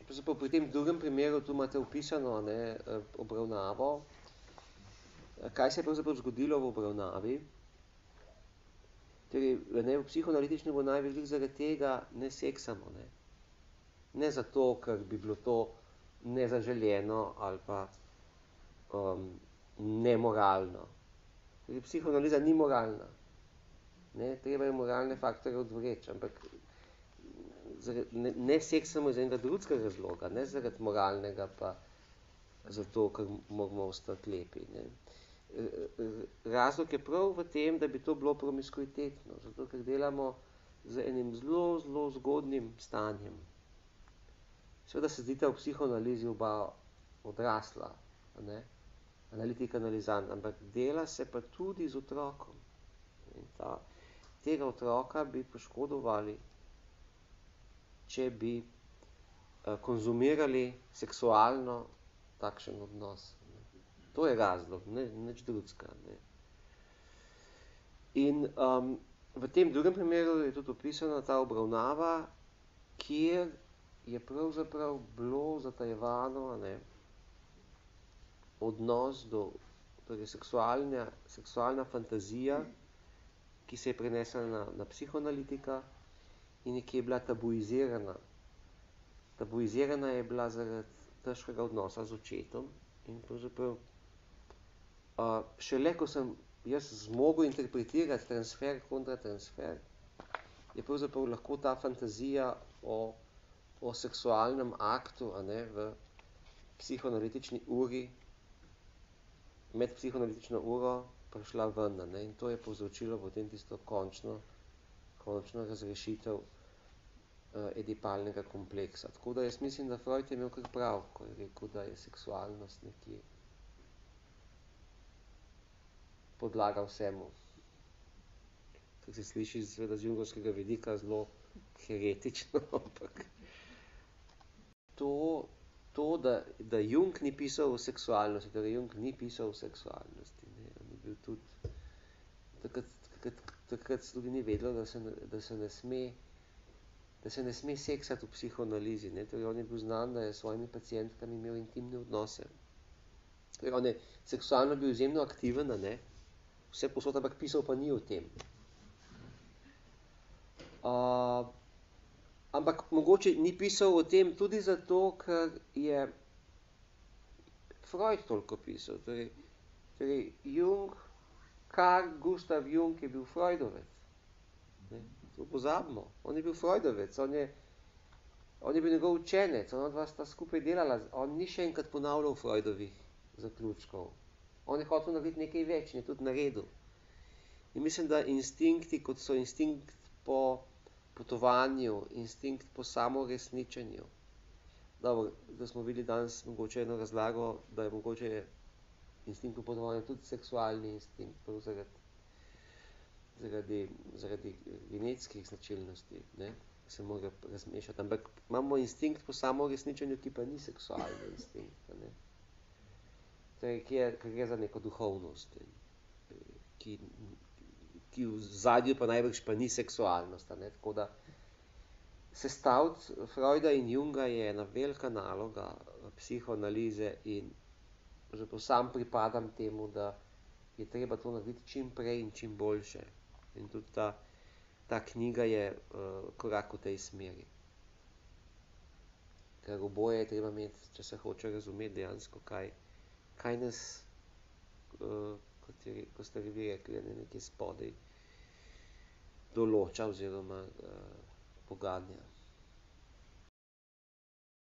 pri tem drugem primeru tu imate opisano obravnavo, kaj se je pravzaprav zgodilo v obravnavi. Torej, v psihoanalitični obravnavi veliko zaradi tega ne seksamo. Ne zato, ker bi bilo to nezaželjeno ali pa nemoralno. Torej, psihoanaliza ni moralna. Treba je moralne faktore odvreči, ampak ne seksamo iz enega drugega razloga, ne zaradi moralnega, pa zato, ker moramo ostati lepi. Razlog je prav v tem, da bi to bilo promiskuitetno, zato ker delamo z enim zelo, zelo zgodnim stanjem. Seveda se zdita v psihoanalizi oba odrasla, analitik, analizant, ampak dela se pa tudi z otrokom. In tega otroka bi poškodovali, če bi konzumirali seksualno takšen odnos. To je razlog, nič drugega. In v tem drugem primeru je tudi opisana ta obravnava, kjer je pravzaprav bilo zatajevano odnos do, torej seksualna fantazija, ki se je prenesla na psihoanalitika in ki je bila tabuizirana. Tabuizirana je bila zaradi težkega odnosa z očetom in pravzaprav šele, ko sem jaz zmogel interpretirati transfer kontra transfer, je pravzaprav lahko ta fantazija o seksualnem aktu v psihoanalitični uri, med psihoanalitično uro prišla ven. In to je povzročilo potem tisto končno razrešitev edipalnega kompleksa. Tako da jaz mislim, da Freud je imel kar prav, ko je rekel, da je seksualnost nekje podlaga vsemu. Kar se sliši z jungovskega vidika zelo heretično, ampak to, da Jung ni pisal o seksualnosti, torej Jung ni pisal o seksualnosti. On je bil tudi, takrat se tudi ni vedelo, da se ne sme seksati v psihoanalizi. Torej on je bil znan, da je s svojimi pacientkami imel intimne odnose. Torej on je seksualno bil izjemno aktiven, vse posod, ampak pisal pa ni o tem. Ampak mogoče ni pisal o tem tudi zato, ker je Freud toliko pisal. Torej Jung, Carl Gustav Jung je bil Freudovec. To pozabimo. On je bil Freudovec, on je bil njegov učenec, on dva sta skupaj delala, on ni še enkrat ponavljal Freudovih zaključkov. On je hotel narediti nekaj več, in je tudi naredil. In mislim, da instinkti, kot so instinkt po potovanju, instinkt po samoresničenju. Dobro, da smo videli danes mogoče eno razlago, da je mogoče instinkt po potovanju tudi seksualni instinkt, zaradi genetskih značilnosti, se mora razmešati. Ampak imamo instinkt po samoresničenju, ki pa ni seksualni instinkt. Torej, ker gre za neko duhovnost, ki v zadju pa najbrž pa ni seksualnost. Tako da sestaviti Freuda in Junga je ena velika naloga psihoanalize in sam pripadam temu, da je treba to narediti čim prej in čim boljše. In tudi ta knjiga je korak v tej smeri. Ker oboje je treba imeti, če se hoče razumeti dejansko, kaj nas, ko ste vi rekli, nekje spodaj določa oziroma poganja.